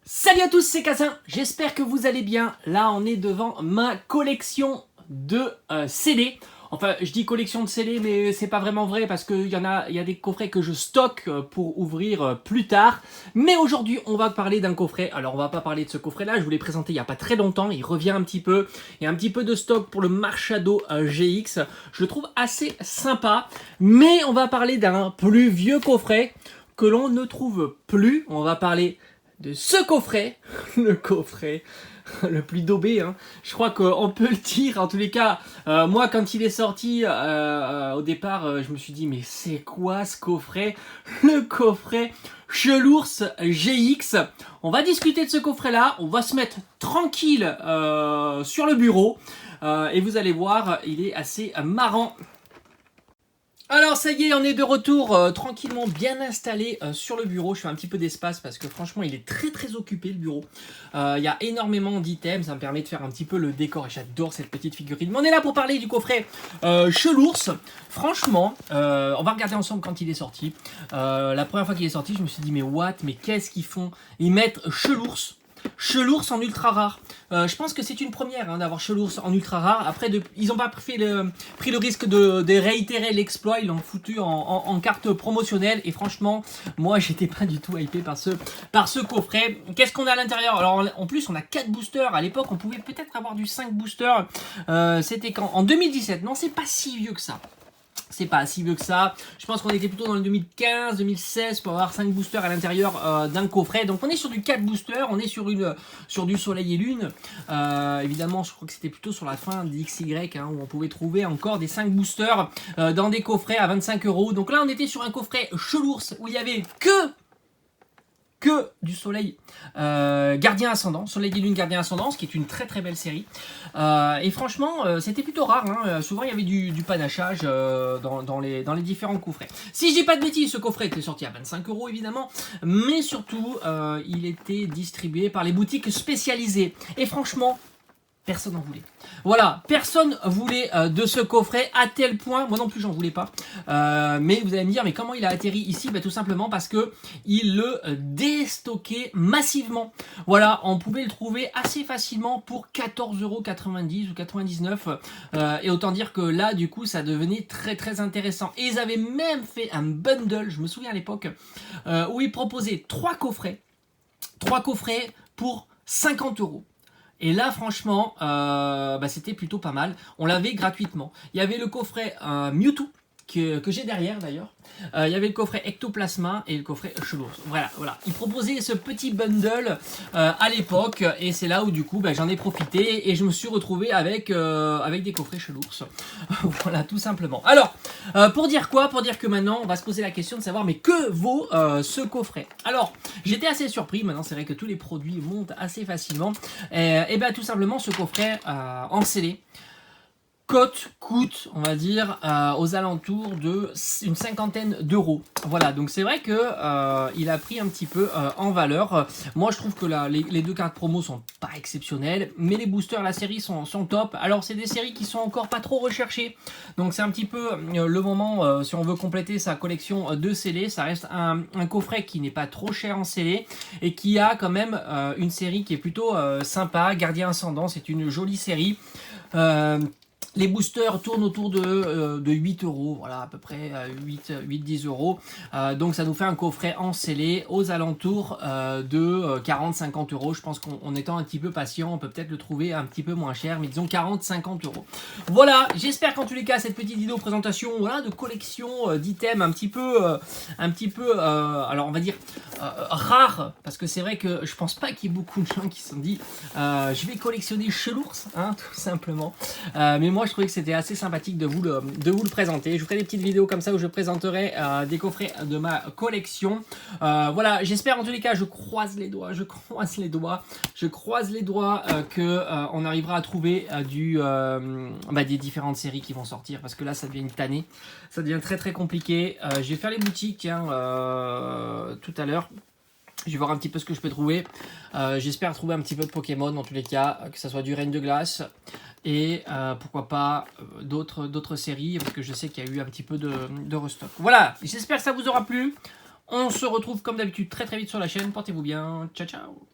Salut à tous, c'est Cassin, j'espère que vous allez bien. Là, on est devant ma collection de CD. Enfin, je dis collection de CD, mais c'est pas vraiment vrai parce qu'il y a des coffrets que je stocke pour ouvrir plus tard. Mais aujourd'hui, on va parler d'un coffret. Alors, on va pas parler de ce coffret-là, je vous l'ai présenté il y a pas très longtemps. Il revient un petit peu. Il y a un petit peu de stock pour le Marshado GX. Je le trouve assez sympa. Mais on va parler d'un plus vieux coffret que l'on ne trouve plus. On va parler de ce coffret, le coffret le plus daubé, hein. Je crois qu'on peut le dire, en tous les cas, moi quand il est sorti, au départ, je me suis dit, mais c'est quoi ce coffret? Le coffret Chelours GX. On va discuter de ce coffret-là, on va se mettre tranquille sur le bureau, et vous allez voir, il est assez marrant. Alors ça y est, on est de retour tranquillement bien installé sur le bureau. Je fais un petit peu d'espace parce que franchement il est très occupé le bureau. Il y a énormément d'items, ça me permet de faire un petit peu le décor et j'adore cette petite figurine. Mais on est là pour parler du coffret Chelours. Franchement, on va regarder ensemble quand il est sorti. La première fois qu'il est sorti, je me suis dit mais what, mais qu'est-ce qu'ils font? Ils mettent Chelours en ultra rare. Je pense que c'est une première hein, d'avoir Chelours en ultra rare. Après, ils n'ont pas pris le risque de réitérer l'exploit. Ils l'ont foutu en carte promotionnelle. Et franchement, moi, j'étais pas du tout hypé par ce coffret. Qu'est-ce qu'on a à l'intérieur? Alors, en plus, on a 4 boosters. À l'époque, on pouvait peut-être avoir du 5 boosters. C'était quand? En 2017. Non, c'est pas si vieux que ça. C'est pas si vieux que ça. Je pense qu'on était plutôt dans le 2015, 2016 pour avoir 5 boosters à l'intérieur d'un coffret. Donc on est sur du 4 boosters, on est sur du Soleil et Lune. Évidemment, je crois que c'était plutôt sur la fin d'XY hein, où on pouvait trouver encore des 5 boosters dans des coffrets à 25 €. Donc là, on était sur un coffret Chelours où il y avait que du Soleil Gardien Ascendant, Soleil et Lune Gardien Ascendant, ce qui est une très belle série. Et franchement, c'était plutôt rare. Hein. Souvent, il y avait du panachage dans les différents coffrets. Si je dis pas de bêtises, ce coffret était sorti à 25 € évidemment, mais surtout, il était distribué par les boutiques spécialisées. Et franchement, personne n'en voulait. Voilà, personne voulait de ce coffret à tel point, moi non plus j'en voulais pas. Mais vous allez me dire, mais comment il a atterri ici? Tout simplement parce que il le déstockait massivement. Voilà, on pouvait le trouver assez facilement pour 14,90 € ou 99. Et autant dire que là, du coup, ça devenait très intéressant. Et ils avaient même fait un bundle, je me souviens à l'époque, où ils proposaient 3 coffrets pour 50 €. Et là, franchement, c'était plutôt pas mal. On l'avait gratuitement. Il y avait le coffret Mewtwo, que j'ai derrière d'ailleurs. Il y avait le coffret Ectoplasma et le coffret Chelours. Voilà. Ils proposaient ce petit bundle à l'époque. Et c'est là où du coup j'en ai profité. Et je me suis retrouvé avec des coffrets Chelours. Voilà, tout simplement. Alors, pour dire quoi? Pour dire que maintenant, on va se poser la question de savoir mais que vaut ce coffret? Alors, j'étais assez surpris. Maintenant, c'est vrai que tous les produits montent assez facilement. Et bien, tout simplement, ce coffret en scellé coûte, on va dire, aux alentours de une 50aine €. Voilà, donc c'est vrai que il a pris un petit peu en valeur. Moi, je trouve que les 2 cartes promo sont pas exceptionnelles, mais les boosters, la série sont top. Alors, c'est des séries qui sont encore pas trop recherchées, donc c'est un petit peu le moment, si on veut compléter sa collection de scellés, ça reste un coffret qui n'est pas trop cher en scellé et qui a quand même une série qui est plutôt sympa. Gardien Ascendant, c'est une jolie série. Les boosters tournent autour de 8 €, voilà, à peu près 8-10 €. Donc ça nous fait un coffret en scellé aux alentours de 40-50 €. Je pense qu'en étant un petit peu patient, on peut peut-être le trouver un petit peu moins cher, mais disons 40-50 €. Voilà, j'espère qu'en tous les cas, cette petite vidéo présentation voilà, de collection d'items un petit peu, alors on va dire rare, parce que c'est vrai que je pense pas qu'il y ait beaucoup de gens qui se sont dit je vais collectionner Chelours, hein, tout simplement. Mais moi je trouvais que c'était assez sympathique de vous le présenter. Je vous ferai des petites vidéos comme ça où je présenterai des coffrets de ma collection. Voilà, j'espère en tous les cas, je croise les doigts que on arrivera à trouver des différentes séries qui vont sortir, parce que là ça devient une tannée, ça devient très compliqué. Je vais faire les boutiques tiens, tout à l'heure. Je vais voir un petit peu ce que je peux trouver. J'espère trouver un petit peu de Pokémon dans tous les cas, que ça soit du Reine de Glace et pourquoi pas d'autres séries, parce que je sais qu'il y a eu un petit peu de restock. Voilà, j'espère que ça vous aura plu. On se retrouve comme d'habitude très vite sur la chaîne. Portez-vous bien. Ciao.